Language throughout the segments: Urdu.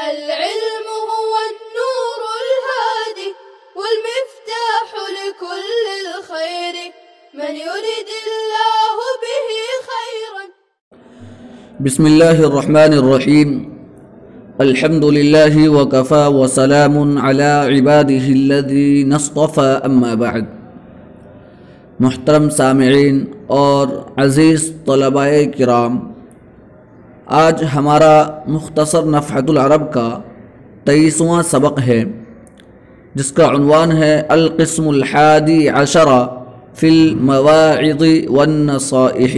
العلم هو النور الهادي والمفتاح لكل الخير من يريد الله به خيرا. بسم الله الرحمن الرحيم. الحمد لله وكفى وسلام على عباده الذين اصطفى اما بعد. محترم سامعین اور عزیز طلباء کرام، آج ہمارا مختصر نفحۃ العرب کا 23واں سبق ہے، جس کا عنوان ہے القسم الحادی عشر فی المواعظ والنصائح۔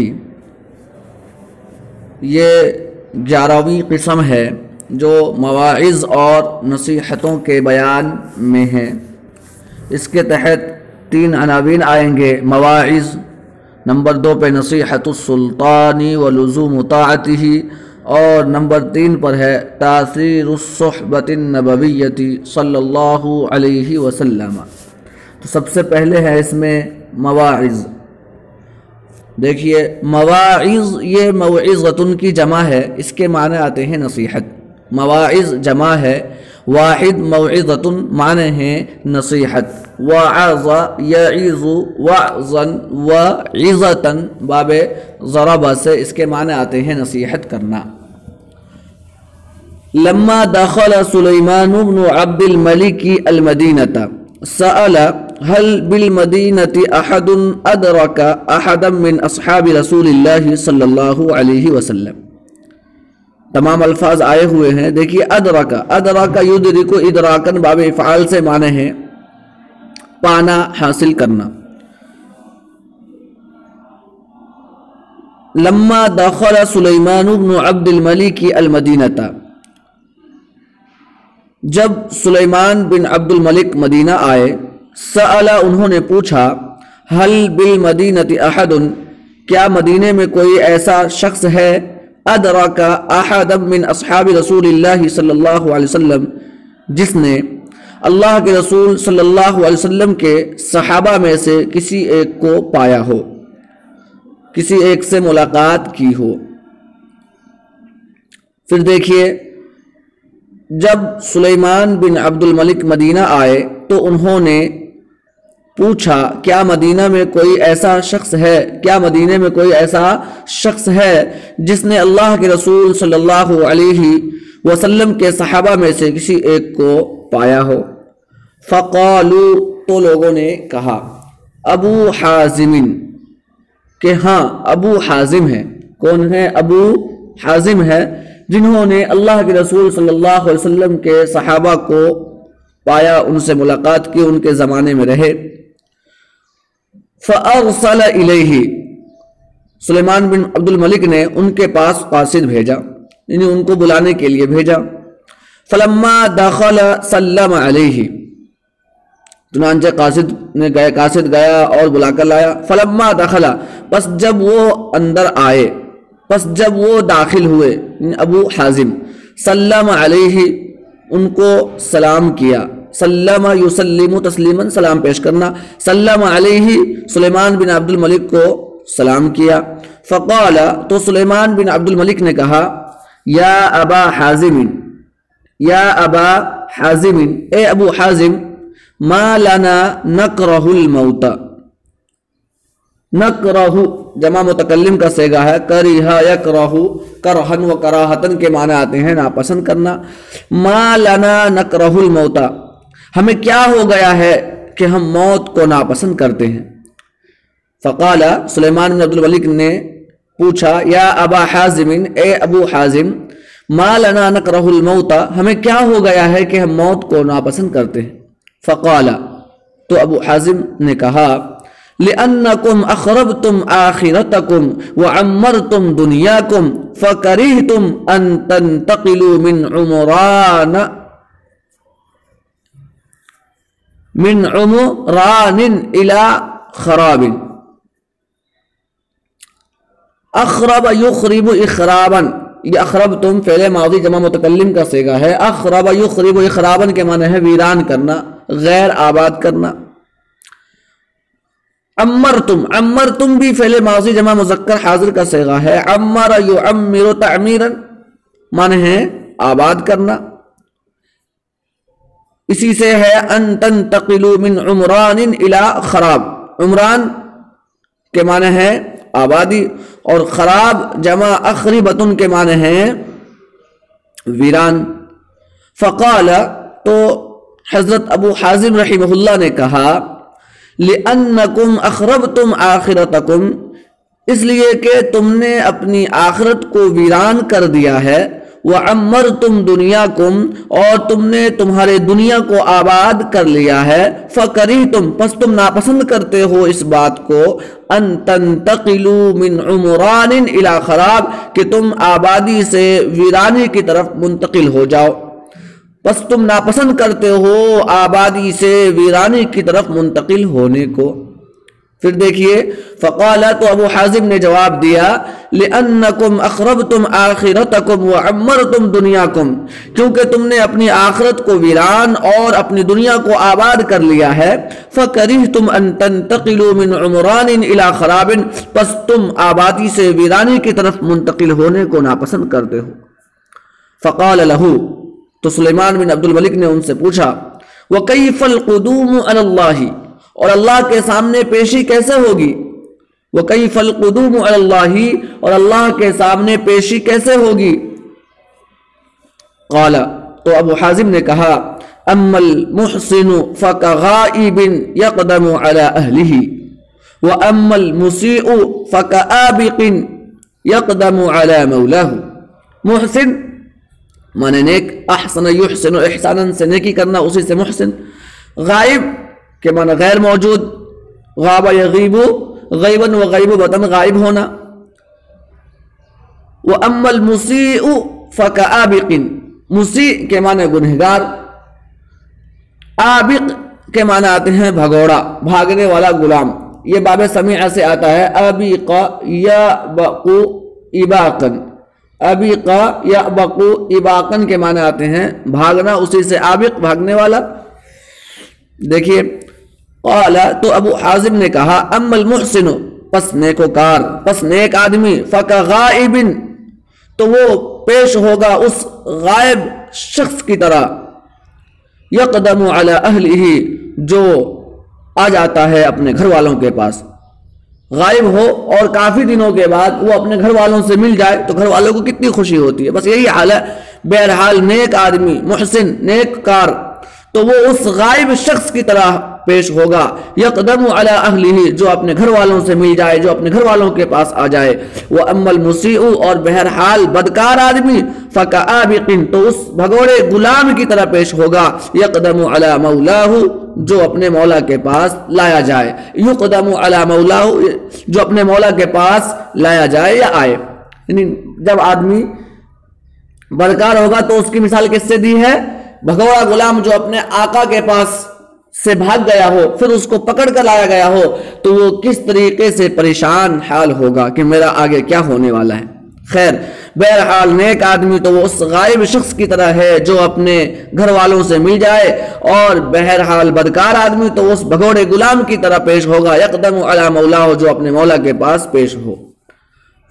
یہ 11ویں قسم ہے جو مواعظ اور نصیحتوں کے بیان میں ہے۔ اس کے تحت 3 عناوین آئیں گے: مواعظ، نمبر 2 پہ نصیحت السلطان ولزوم طاعتہ، اور نمبر 3 پر ہے تاثیر الصحبۃ النبویۃ صلی اللہ علیہ وسلم۔ تو سب سے پہلے ہے اس میں مواعظ۔ دیکھیے، مواعظ یہ موعظۃ کی جمع ہے، اس کے معنی آتے ہیں نصیحت۔ مواعظ جمع ہے، واحد موعظۃ معنی ہے نصیحت۔ وعظ یعظ وعظا وعظۃ باب ضرب سے اس کے معنی آتے ہیں نصیحت کرنا۔ لما دخل سلیمان بن عبد الملک المدینۃ سأل هل بالمدینۃ احد ادرک احدا من اصحاب رسول اللہ صلی اللہ علیہ وسلم۔ تمام الفاظ آئے ہوئے ہیں۔ دیکھیے، ادرک، ادرک یدرک ادراکن باب افعال سے معنی ہے پانا، حاصل کرنا۔ لما دخل سلیمان بن عبد الملک المدینۃ، جب سلیمان بن عبد الملک مدینہ آئے، سأل انہوں نے پوچھا، هل بالمدینۃ احد، کیا مدینے میں کوئی ایسا شخص ہے، ادرک احد من اصحاب رسول اللہ صلی اللہ علیہ وسلم، جس نے اللہ کے رسول صلی اللہ علیہ وسلم کے صحابہ میں سے کسی ایک کو پایا ہو، کسی ایک سے ملاقات کی ہو۔ پھر دیکھیے، جب سلیمان بن عبد الملک مدینہ آئے تو انہوں نے پوچھا کیا مدینہ میں کوئی ایسا شخص ہے، کیا مدینے میں کوئی ایسا شخص ہے جس نے اللہ کے رسول صلی اللہ علیہ وسلم کے صحابہ میں سے کسی ایک کو پایا ہو۔ فقالو، تو لوگوں نے کہا، ابو حازم، کہ ہاں ابو حازم ہے۔ کون ہے؟ ابو حازم ہے، جنہوں نے اللہ کے رسول صلی اللہ علیہ وسلم کے صحابہ کو پایا، ان سے ملاقات کی، ان کے زمانے میں رہے۔ فأرسل الیہ، سلیمان بن عبد الملک نے ان کے پاس قاصد بھیجا، یعنی ان کو بلانے کے لیے بھیجا۔ فلما دخل سلم علیہ، چنانچہ قاصد گیا اور بلا کر لایا۔ فلما دخل، پس جب وہ اندر آئے، پس جب وہ داخل ہوئے، ابو حازم، سلم علیہ، ان کو سلام کیا۔ سلم یسلم تسلیما، سلام پیش کرنا۔ سلم علیہ، سلیمان بن عبد الملک کو سلام کیا۔ فقال، تو سلیمان بن عبد الملک نے کہا، یا ابا حازم، یا ابا حازم، اے ابو حازم، ما لنا نکرہ الموت۔ نکرہ جمع متکلم کا صیغہ ہے، کریہا یکرہ، کرہن و کراہتن کے معنی آتے ہیں ناپسند کرنا۔ ما لنا نکرہ الموت، ہمیں کیا ہو گیا ہے کہ ہم موت کو ناپسند کرتے ہیں۔ فقال، سلیمان بن عبد الملک نے پوچھا، یا ابا حازم، اے ابو حازم، ما لنا نکرہ الموت، ہمیں کیا ہو گیا ہے کہ ہم موت کو ناپسند کرتے ہیں۔ فقال، تو ابو حازم نے کہا، لأنکم اخربتم آخرتکم وعمرتم دنیاکم فکرہتم ان تنتقلوا من عمران الى خراب۔ اخرب یخرب اخرابا، یہ اخربتم فعل ماضی جمع متکلم کا صیغہ ہے۔ اخرب یخرب اخرابا کے معنی ہے ویران کرنا، غیر آباد کرنا۔ عمرتم بھی فعل ماضی جمع مذکر حاضر کا صیغہ ہے۔ عمر یعمر تعمیرا معنی ہے آباد کرنا۔ اسی سے ہے ان تنتقلوا من عمران الى خراب. عمران کے معنی ہے آبادی اور خراب جمع اخربتن کے معنی ہے ویران. فقال تو حضرت ابو حازم رحمہ اللہ نے کہا لِأَنَّكُمْ أَخْرَبْتُمْ آخِرَتَكُمْ اس لیے کہ تم نے اپنی آخرت کو ویران کر دیا ہے. وَعَمَّرْتُمْ دُنْيَاكُمْ اور تم نے تمہارے دنیا کو آباد کر لیا ہے. فَكَرِهْتُمْ پس تم ناپسند کرتے ہو اس بات کو أَن تَنْتَقِلُوا مِنْ عُمُرَانٍ إِلَى خَرَاب کہ تم آبادی سے ویرانی کی طرف منتقل ہو جاؤ. پس تم ناپسند کرتے ہو آبادی سے ویرانی کی طرف منتقل ہونے کو. پھر دیکھیے فقال تو ابو حازم نے جواب دیا لِأَنَّكُمْ أَخْرَبْتُمْ آخِرَتَكُمْ وَعَمَّرْتُمْ دُنْيَاكُمْ کیونکہ تم نے اپنی آخرت کو ویران اور اپنی دنیا کو آباد کر لیا ہے. فَكَرِهْتُمْ أَن تَنْتَقِلُوا مِنْ عُمُرَانٍ إِلَى خَرَابٍ پس تم آبادی سے ویرانی کی طرف منتقل ہونے کو ناپسند کرتے ہو. فقال له تو سلیمان بن عبد الملک نے ان سے پوچھا وَكَيْفَ الْقُدُومُ عَلَى اللَّهِ اور اللہ کے سامنے پیشی کیسے ہوگی. وَكَيْفَ الْقُدُومُ عَلَى اللَّهِ اور اللہ کے سامنے پیشی کیسے ہوگی. قال تو ابو حازم نے کہا اما المحسن فكغائب يقدم على اهله واما المسيء فكآبق يقدم على مولاه. محسن مانے نیک، احسن یحسن احسانا سے نیکی کرنا، اسی سے محسن. غائب کے معنی غیر موجود، غاب یغیب غیبا و غیبوبۃ غائب ہونا. واما المسیء فکآبق مسیء کے معنی گنہگار. آبق کے معنی آتے ہیں بھگوڑا، بھاگنے والا غلام. یہ باب سمیع سے آتا ہے ابیق یبق اباقا. ابیق یبق اباقا کے معنی آتے ہیں بھاگنا، اسی سے آبق بھاگنے والا. دیکھیے قال تو ابو حازم نے کہا اما المحسن پس نیکوکار، پس نیک آدمی، فکغائب تو وہ پیش ہوگا اس غائب شخص کی طرح، یقدم علی اہلہ جو آ جاتا ہے اپنے گھر والوں کے پاس. غائب ہو اور کافی دنوں کے بعد وہ اپنے گھر والوں سے مل جائے تو گھر والوں کو کتنی خوشی ہوتی ہے. بس یہی حال ہے. بہرحال نیک آدمی، محسن، نیک کار تو وہ اس غائب شخص کی طرح پیش ہوگا، یقدم علی اہلہ جو اپنے گھر والوں سے مل جائے، جو اپنے گھر والوں کے پاس آ جائے. واما المسیء اور بہرحال بدکار آدمی، فکآبق تو اس بھگوڑے غلام کی طرح پیش ہوگا، یقدم علی مولاہ جو اپنے مولا کے پاس لایا جائے. یقدم علی مولاہ جو اپنے مولا کے پاس لایا جائے یا آئے. یعنی جب آدمی بدکار ہوگا تو اس کی مثال کس سے دی ہے؟ بھگوڑا غلام جو اپنے آقا کے پاس سے بھاگ گیا ہو، پھر اس کو پکڑ کر لایا گیا ہو تو وہ کس طریقے سے پریشان حال ہوگا کہ میرا آگے کیا ہونے والا ہے. خیر بہرحال نیک آدمی تو وہ اس غائب شخص کی طرح ہے جو اپنے گھر والوں سے مل جائے، اور بہرحال بدکار آدمی تو اس بھگوڑے غلام کی طرح پیش ہوگا، یقدم علی مولاہ جو اپنے مولا کے پاس پیش ہو.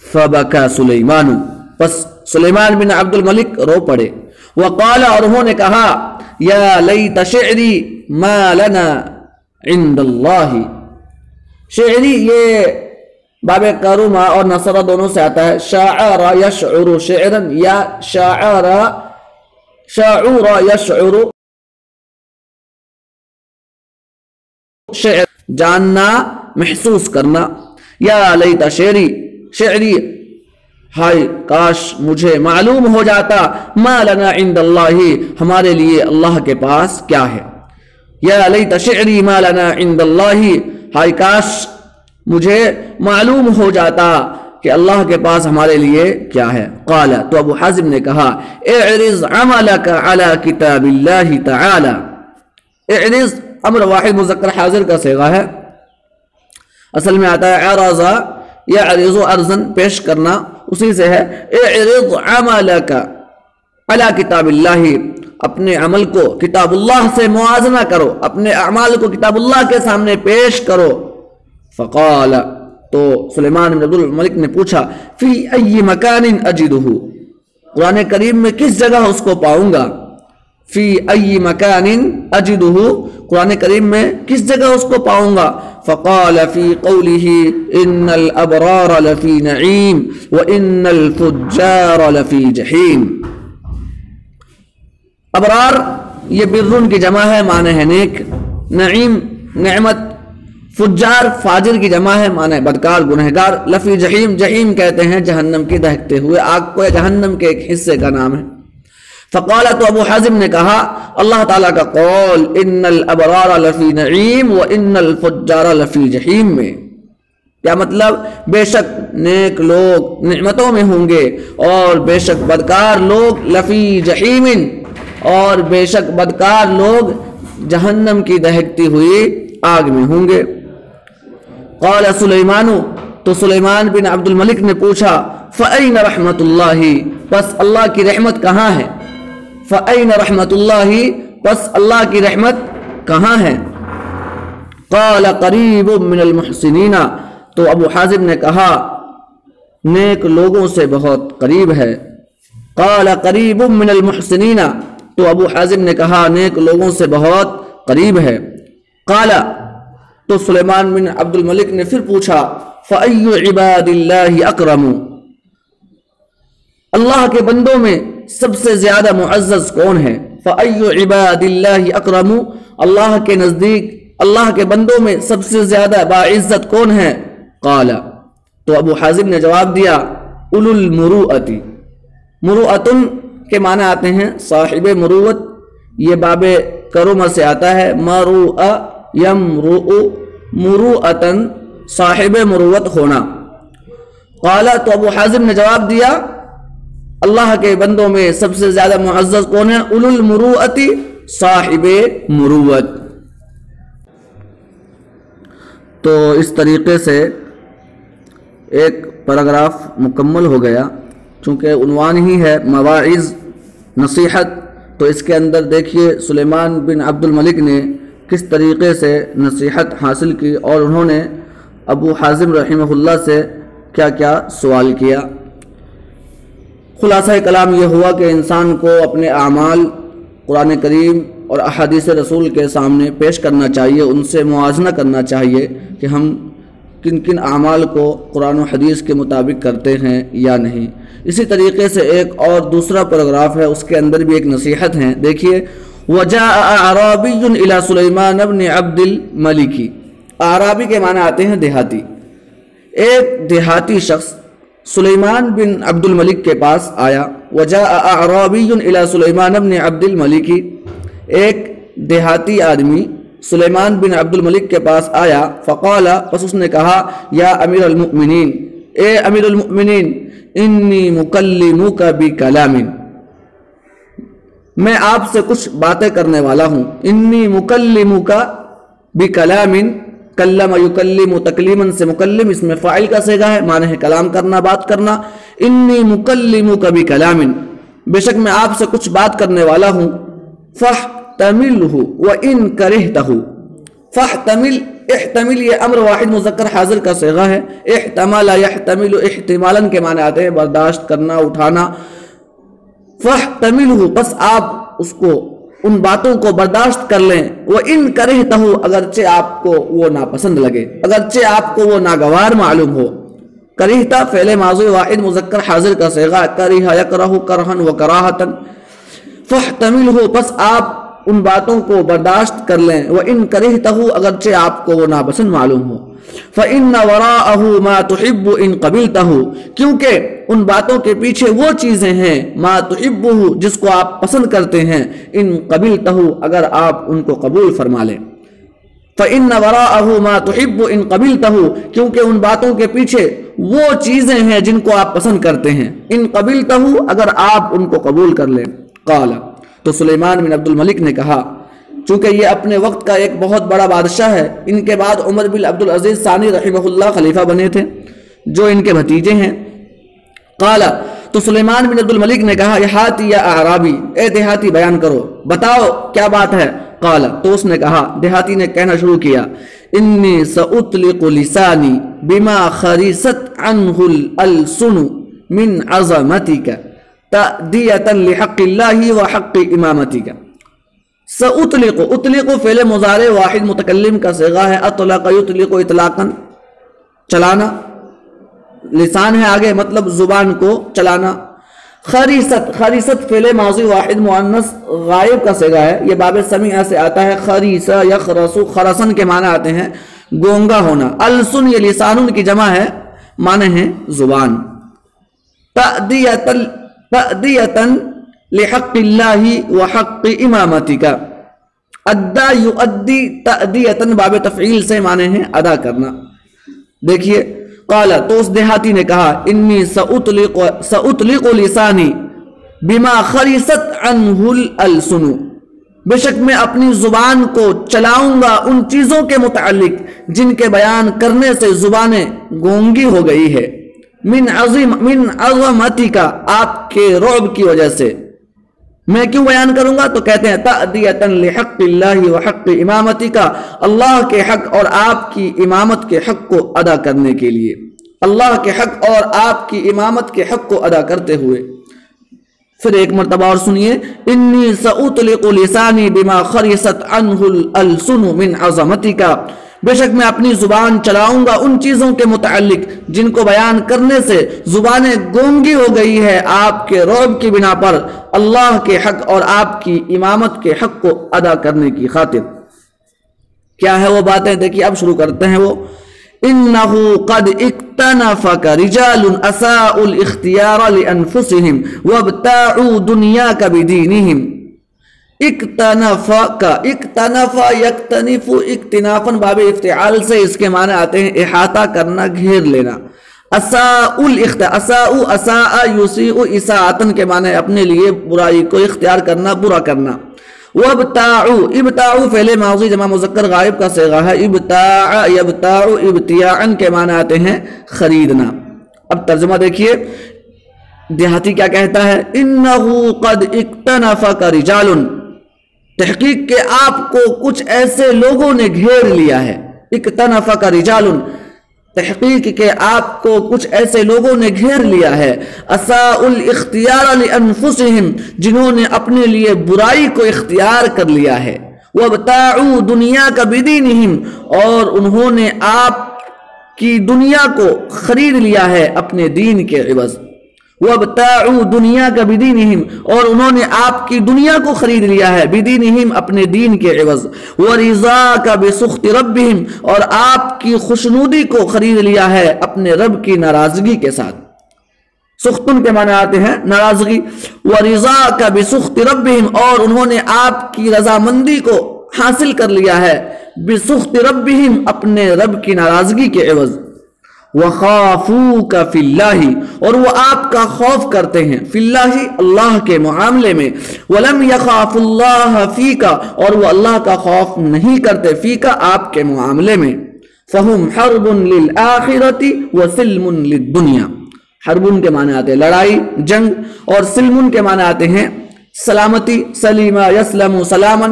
فبکا سلیمان پس سلیمان بن عبد الملک رو پڑے. وقال اور انہوں نے کہا یا لیت شعری ما لنا عند اللہ. شعری یہ باب کروما اور نصرہ دونوں سے آتا ہے. شاعر یشعر شعرا یا شاعر یشعر شعر جاننا، محسوس کرنا. یا لیت شعری شعری ہائے کاش مجھے معلوم ہو جاتا ما لنا عند اللہ ہمارے لیے اللہ کے پاس کیا ہے. یا لیت شعری ما لنا عند اللہ ہائے کاش مجھے معلوم ہو جاتا کہ اللہ کے پاس ہمارے لیے کیا ہے. قال تو ابو حازم نے کہا اعرض عملک علی کتاب اللہ تعالی. اعرض امر واحد مذکر حاضر کا صیغہ ہے، اصل میں آتا ہے عرض یعرض ارضن پیش کرنا، اسی سے ہے. اعرض عملک علی کتاب اللہ اپنے عمل کو کتاب اللہ سے موازنہ کرو، اپنے اعمال کو کتاب اللہ کے سامنے پیش کرو. فقال تو سلیمان بن عبد الملک نے پوچھا فی ای مکان اجدہ قرآن کریم میں کس جگہ اس کو پاؤں گا. فی ای مکان اجدہ، قرآن کریم میں کس جگہ اس کو پاؤں گا؟ فقال فی قولہ ان الابرار لفی نعیم وان الفجار لفی جحیم۔ ابرار یہ برن کی جمع ہے، معنی ہے نیک، نعیم نعمت، فجار فاجر کی جمع ہے، معنی بدکار گنہگار، لفی جحیم، جحیم کہتے ہیں جہنم کی دہکتے ہوئے آگ کو، جہنم کے ایک حصے کا نام ہے۔ فقال، تو ابو حازم نے کہا اللہ تعالیٰ کا قول ان الابرار لفی نعیم وان الفجار لفی جحیم میں کیا مطلب؟ بے شک نیک لوگ نعمتوں میں ہوں گے اور بے شک بدکار لوگ لفی جحیم، اور بے شک بدکار لوگ جہنم کی دہکتی ہوئی آگ میں ہوں گے۔ قال سلیمان، تو سلیمان بن عبد الملک نے پوچھا فَأَيْنَ رحمت اللہ، پس اللہ کی رحمت کہاں ہے؟ فَأَيْنَ رحمت اللہ، پس اللہ کی رحمت کہاں ہے؟ قال قریب من المحسنین، تو ابو حازم نے کہا نیک لوگوں سے بہت قریب ہے۔ قال قریب من المحسنین، تو ابو حازم نے کہا نیک لوگوں سے بہت قریب ہے۔ قال، تو سلیمان بن عبد الملک نے پھر پوچھا فَأَيُّ عِبَادِ اللَّهِ أَكْرَمُ، اللہ کے بندوں میں سب سے زیادہ معزز کون ہے؟ فَأَيُّ عِبَادِ اللَّهِ أَكْرَمُ، اللہ کے نزدیک اللہ کے بندوں میں سب سے زیادہ باعزت کون ہے؟ قال، تو ابو حازم نے جواب دیا اولو المروءۃ، مروءۃ کے معنی آتے ہیں صاحب مروت، یہ باب کرم سے آتا ہے، مروء یمروء مروءۃ، صاحب مروت ہونا۔ قال، تو ابو حازم نے جواب دیا اللہ کے بندوں میں سب سے زیادہ معزز کون ہے؟ اولو المروءۃ، صاحب مروت۔ تو اس طریقے سے ایک پیراگراف مکمل ہو گیا، چونکہ عنوان ہی ہے مواعظ نصیحت، تو اس کے اندر دیکھیے سلیمان بن عبد الملک نے کس طریقے سے نصیحت حاصل کی اور انہوں نے ابو حازم رحمہ اللہ سے کیا کیا سوال کیا۔ خلاصہ کلام یہ ہوا کہ انسان کو اپنے اعمال قرآن کریم اور احادیث رسول کے سامنے پیش کرنا چاہیے، ان سے موازنہ کرنا چاہیے کہ ہم کن کن اعمال کو قرآن و حدیث کے مطابق کرتے ہیں یا نہیں۔ اسی طریقے سے ایک اور دوسرا پیراگراف ہے، اس کے اندر بھی ایک نصیحت ہے، دیکھیے وَجَاءَ أَعْرَابِيٌّ إِلَى سُلَيْمَانَ بْنِ عَبْدِ الْمَلِكِ، اعرابی کے معنی آتے ہیں دیہاتی، ایک دیہاتی شخص سلیمان بن عبد الملک کے پاس آیا۔ وَجَاءَ أَعْرَابِيٌّ إِلَى سُلَيْمَانَ بْنِ عَبْدِ الْمَلِكِ، ایک دیہاتی آدمی سلیمان بن عبد الملک کے پاس آیا۔ فقال، پس اس نے کہا یا امیر المؤمنین، اے امیر المؤمنین، انی مکلمک بکلام، میں آپ سے کچھ باتیں کرنے والا ہوں۔ انی مکلمک بکلام، کلم یکلم تکلیما سے مکلم اس میں فاعل کا صیغہ ہے، معنی ہے کلام کرنا، بات کرنا۔ انی مکلمک بکلام، بے شک میں آپ سے کچھ بات کرنے والا ہوں۔ فاحتملہ وان کرہتہ، فاحتمل، احتمل یہ امر واحد مذکر حاضر کا صیغہ ہے، احتمل یحتمل احتمالا کے معنی آتے ہیں برداشت کرنا، اٹھانا۔ فاحتملہ، پس آپ اس کو ان باتوں کو برداشت کر لیں۔ وَإِن كَرِهْتَهُ، اگرچہ آپ کو وہ ناپسند لگے، اگرچہ آپ کو وہ ناگوار معلوم ہو۔ کرہتا فعل ماضی واحد مذکر حاضر کا صیغہ، کرہ یکرہ کرہن و کراہتن۔ فاحتملہ، پس آپ ان باتوں کو برداشت کر لیں۔ وَإِن كَرِهْتَهُ، اگرچہ آپ کو وہ ناپسند معلوم ہو۔ فَإِنَّ وَرَاءَهُ مَا تُحِبُّ إِن قَبِلْتَهُ، کیونکہ ان باتوں کے پیچھے وہ چیزیں ہیں مَا تُحِبُّهُ، جس کو آپ پسند کرتے ہیں، إِن قَبِلْتَهُ، اگر آپ ان کو قبول فرما لیں۔ فَإِنَّ وَرَاءَهُ مَا تُحِبُّ إِن قَبِلْتَهُ، کیونکہ ان باتوں کے پیچھے وہ چیزیں ہیں جن کو آپ پسند کرتے ہیں، إِن قَبِلْتَهُ، اگر آپ ان کو قبول کر لیں۔ قال، تو سلیمان بن عبد الملک نے کہا، چونکہ یہ اپنے وقت کا ایک بہت بڑا بادشاہ ہے، ان کے بعد عمر بن عبد العزیز ثانی رحمہ اللہ خلیفہ بنے تھے جو ان کے بھتیجے ہیں۔ قال، تو سلیمان بن عبد الملک نے کہا یحاتی یا اعرابی، اے دیہاتی بیان کرو، بتاؤ کیا بات ہے۔ قال، تو اس نے کہا، دیہاتی نے کہنا شروع کیا، انی سأطلق لسانی بما خریست عنہ الالسن من عظمتک تأدیتا لحق اللہ وحق امامتک۔ سأطلق، اطلق فعل مضارع واحد متکلم کا صیغہ ہے، اطلق یطلق اطلاقا چلانا، لسان ہے آگے مطلب زبان کو چلانا۔ خریست، خریست فعل ماضی واحد مؤنث غائب کا صیغہ ہے، یہ باب سمیع سے آتا ہے، خریس یخرس، خرسن کے معنی آتے ہیں گونگا ہونا۔ السن یہ لسان کی جمع ہے، معنی ہے زبان۔ تأدیتاً لحق اللہ وحق امامتک، ادا یؤدی تأدیتاً باب تفعیل سے معنی ہے ادا کرنا۔ دیکھیے قال، تو اس دیہاتی نے کہا، انی سأطلق لسانی بما خرست عنہ الالسن، بے شک میں اپنی زبان کو چلاؤں گا ان چیزوں کے متعلق جن کے بیان کرنے سے زبانیں گونگی ہو گئی ہے، من عظمتک، آپ کے رعب کی وجہ سے۔ میں کیوں بیان کروں گا؟ تو کہتے ہیں تأدیتاً لحق اللہ وحق امامتک، اللہ کے حق اور آپ کی امامت کے حق کو ادا کرنے کے لیے، اللہ کے حق اور آپ کی امامت کے حق کو ادا کرتے ہوئے۔ پھر ایک مرتبہ اور سنیے، انی سأطلق لسانی بما خرست عنہ الالسن من عظمتک، بے شک میں اپنی زبان چلاؤں گا ان چیزوں کے متعلق جن کو بیان کرنے سے زبانیں گونگی ہو گئی ہے آپ کے رعب کی بنا پر، اللہ کے حق اور آپ کی امامت کے حق کو ادا کرنے کی خاطر۔ کیا ہے وہ باتیں؟ دیکھیے اب شروع کرتے ہیں وہ۔ انہ قد اکتنفک رجال اساءوا الاختیار لانفسهم وابتاعوا دنیاک بدینہم۔ اکتنف، یکتنف، اکتنافاً باب افتعال سے اس کے معنی آتے ہیں احاطہ کرنا، گھیر لینا۔ اساء یسیء اساءتاً کے معنی اپنے لیے برائی کو اختیار کرنا، برا کرنا۔ ابتاع فعل ماضی جمع مذکر غائب کا صیغہ ہے، ابتاع یبتاع ابتیاعاً کے معنی آتے ہیں خریدنا۔ اب ترجمہ دیکھیے دیہاتی کیا کہتا ہے، انہ قد اکتنفک رجال، تحقیق کہ آپ کو کچھ ایسے لوگوں نے گھیر لیا ہے۔ اکتنفک رجال، تحقیق کہ آپ کو کچھ ایسے لوگوں نے گھیر لیا ہے۔ اساءوا الاختیار لانفسهم، جنہوں نے اپنے لیے برائی کو اختیار کر لیا ہے۔ وابتاعوا دنیاک بدینہم، اور انہوں نے آپ کی دنیا کو خرید لیا ہے اپنے دین کے عوض۔ وابتاعوا دنیاک بدینہم، اور انہوں نے آپ کی دنیا کو خرید لیا ہے، بدینہم اپنے دین کے عوض۔ ورضاک بسخط ربہم، اور آپ کی خوشنودی کو خرید لیا ہے اپنے رب کی ناراضگی کے ساتھ۔ سختن کے معنی آتے ہیں ناراضگی۔ ورضاک بسخط ربہم، اور انہوں نے آپ کی رضامندی کو حاصل کر لیا ہے، بسخط ربہم اپنے رب کی ناراضگی کے عوض۔ وخافوک فی اللہ، اور وہ آپ کا خوف کرتے ہیں، فی اللہ اللہ کے معاملے میں۔ ولم یخاف اللہ فیک، اور وہ اللہ کا خوف نہیں کرتے، فیک آپ کے معاملے میں۔ فہم حرب للآخرۃ وسلم للدنیا، حرب کے معنی آتے ہیں لڑائی، جنگ، اور سلم کے معنی آتے ہیں سلامتی، سلیم یسلم سلاما،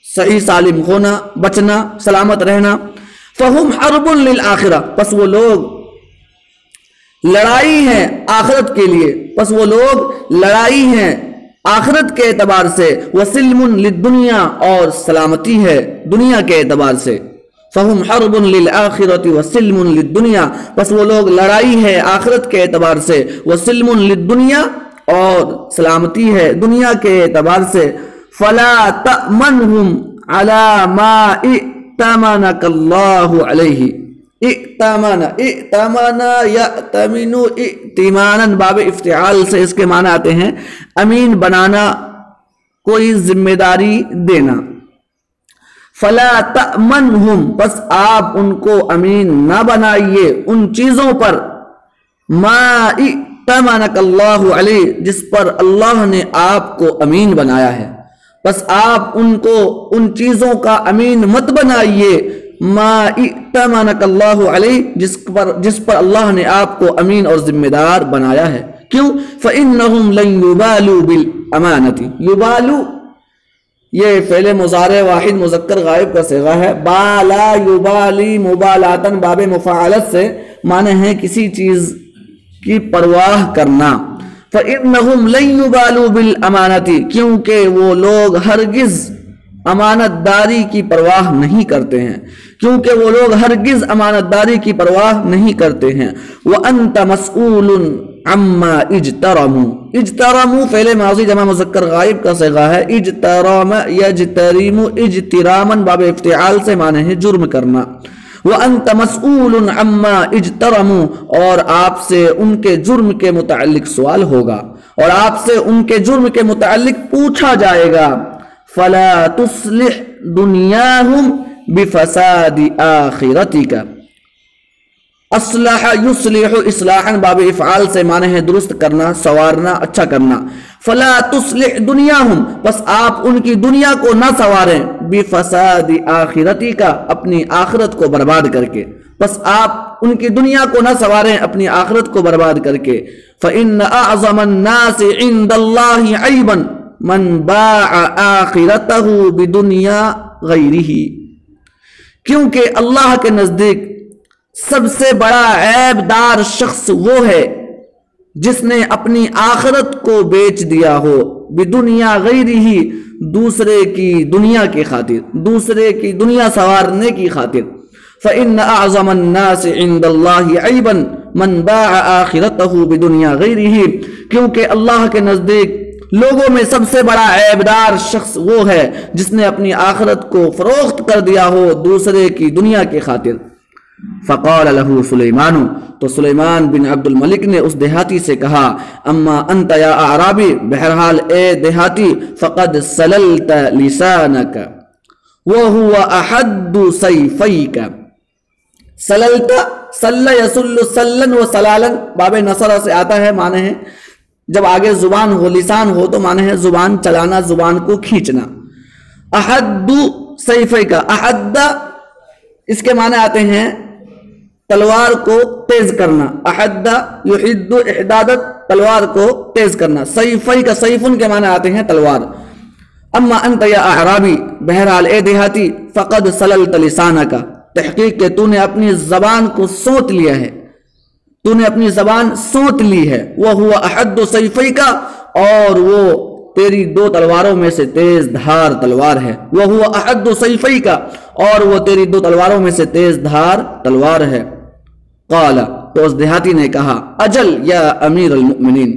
صحیح سالم ہونا، بچنا، سلامت رہنا۔ فہم حرب للآخرہ، پس وہ لوگ لڑائی ہیں آخرت کے لیے، پس وہ لوگ لڑائی ہیں آخرت کے اعتبار سے، وسلم للدنیا، اور سلامتی ہے دنیا کے اعتبار سے۔ فہم حرب للآخرۃ وسلم للدنیا، پس وہ لوگ لڑائی ہے آخرت کے اعتبار سے، وسلم للدنیا، اور سلامتی ہے دنیا کے اعتبار سے۔ فلا تأمنہم علی ما ائتمنک اللہ علیہ، ائتمن یأتمن ائتمانا باب افتعال سے اس کے معنی آتے ہیں امین بنانا، کوئی ذمہ داری دینا۔ فلا تأمنہم، پس آپ ان کو امین نہ بنائیے ان چیزوں پر، ما ائتمنک اللہ علیہ، جس پر اللہ نے آپ کو امین بنایا ہے، بس آپ ان کو ان چیزوں کا امین مت بنائیے، ما ائتمنک اللہ علیہ، جس پر اللہ نے آپ کو امین اور ذمہ دار بنایا ہے۔ کیوں؟ فإنہم لن یبالوا بالامانۃ، یبالو یہ فعل مضارع واحد مذکر غائب کا صیغہ ہے، بالا یبالی مبالاتن باب مفاعلت سے معنی ہے کسی چیز کی پرواہ کرنا۔ فإنہم لن یبالوا بالامانۃ، کیونکہ وہ لوگ ہرگز امانت داری کی پرواہ نہیں کرتے ہیں، کیونکہ وہ لوگ ہرگز امانت داری کی پرواہ نہیں کرتے ہیں۔ وَأَنْتَ مَسْئُولٌ عَمَّا اجْتَرَمُوا، اجترموا فعل ماضی جمع مذکر غائب کا صیغہ ہے، اجترم یجترم اجتراما باب افتعال سے معنی ہے جرم کرنا۔ وَأَنْتَ مَسْئُولٌ عَمَّا اجْتَرَمُوا، اور آپ سے ان کے جرم کے متعلق سوال ہوگا، اور آپ سے ان کے جرم کے متعلق پوچھا جائے گا۔ فَلَا تُصْلِحْ دُنْيَاهُمْ بِفَسَادِ آخِرَتِكَ، اصلح یصلح اصلاحاً باب افعال سے معنی ہے درست کرنا، سنوارنا، اچھا کرنا۔ فلا تصلح دنیاہم، بس آپ ان کی دنیا کو نہ سنواریں، بفساد آخرتی کا، اپنی آخرت کو برباد کر کے، بس آپ ان کی دنیا کو نہ سنواریں اپنی آخرت کو برباد کر کے۔ فإن أعظم الناس عند الله عيبا من باع آخرته بدنیا غیرہ، کیونکہ اللہ کے نزدیک سب سے بڑا عیب دار شخص وہ ہے جس نے اپنی آخرت کو بیچ دیا ہو، بدنیا غیرہ، دوسرے کی دنیا کی خاطر، دوسرے کی دنیا سنوارنے کی خاطر۔ فإن أعظم الناس عند الله عيبا من باع آخرته بدنیا غیرہ، کیونکہ اللہ کے نزدیک لوگوں میں سب سے بڑا عیبدار شخص وہ ہے جس نے اپنی آخرت کو فروخت کر دیا ہو دوسرے کی دنیا کی خاطر۔ فقال له سلیمان، تو سلیمان بن عبد الملک نے اس دیہاتی سے کہا، اما انت یا اعرابی، بہرحال اے دیہاتی، فقد سللت لسانک وهو احد سیفیک۔ سللت، سل یسل سلن و سلالن باب نصر سے آتا ہے، معنی ہے جب آگے زبان ہو، لسان ہو تو معنی ہے زبان چلانا، زبان کو کھینچنا۔ احد سیفیک، احد اس کے معنی آتے ہیں تلوار کو تیز کرنا، احد یحد احدادت، تلوار کو تیز کرنا۔ سیفی کا سیفن کے معنی آتے ہیں تلوار۔ اما انت یا اعرابی، بہرحال اے دیہاتی، فقد سللت لسانک، تحقیق کہ تو نے اپنی زبان کو سونت لیا ہے، تو نے اپنی زبان سونت لی ہے۔ وَهُوَ أَحَدُّ سَيْفَيْكَ، اور وہ تیری دو تلواروں میں سے تیز دھار تلوار ہے۔ وَهُوَ أَحَدُّ سَيْفَيْكَ، اور وہ تیری دو تلواروں میں سے تیز دھار تلوار ہے۔ قال، تو اس دیہاتی نے کہا، اجل یا امیر المؤمنین،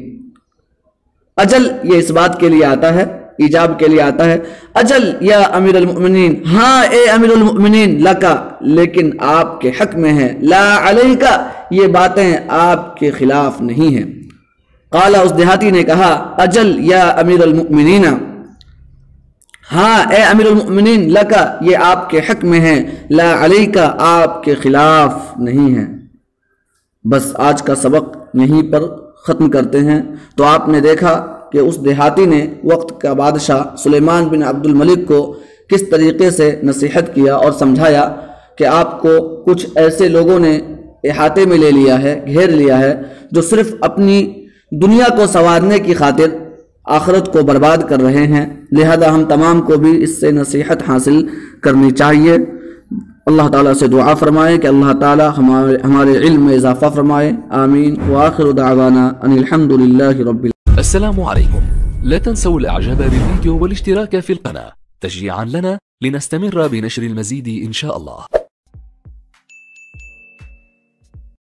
اجل یہ اس بات کے لیے آتا ہے، ایجاب کے لیے آتا ہے، اجل یا امیر المؤمنین، ہاں اے امیر المؤمنین، لکا، لیکن آپ کے حق میں ہے، لا علیکا، یہ باتیں آپ کے خلاف نہیں ہیں۔ قال، اس دیہاتی نے کہا، اجل یا امیر المؤمنین، ہاں اے امیر المؤمنین، لکا، یہ آپ کے حق میں ہے، لا علیکا، آپ کے خلاف نہیں ہے۔ بس آج کا سبق یہیں پر ختم کرتے ہیں۔ تو آپ نے دیکھا کہ اس دیہاتی نے وقت کا بادشاہ سلیمان بن عبد الملک کو کس طریقے سے نصیحت کیا اور سمجھایا کہ آپ کو کچھ ایسے لوگوں نے احاطے میں لے لیا ہے، گھیر لیا ہے، جو صرف اپنی دنیا کو سنوارنے کی خاطر آخرت کو برباد کر رہے ہیں، لہذا ہم تمام کو بھی اس سے نصیحت حاصل کرنی چاہیے۔ اللہ تعالیٰ سے دعا فرمائے کہ اللہ تعالیٰ ہمارے علم میں اضافہ فرمائے، آمین۔ وآخر دعوانا ان الحمد للہ رب العالمین۔ السلام عليكم، لا تنسوا الاعجاب بالفيديو والاشتراك في القناة تشجيعا لنا لنستمر بنشر المزيد إن شاء الله.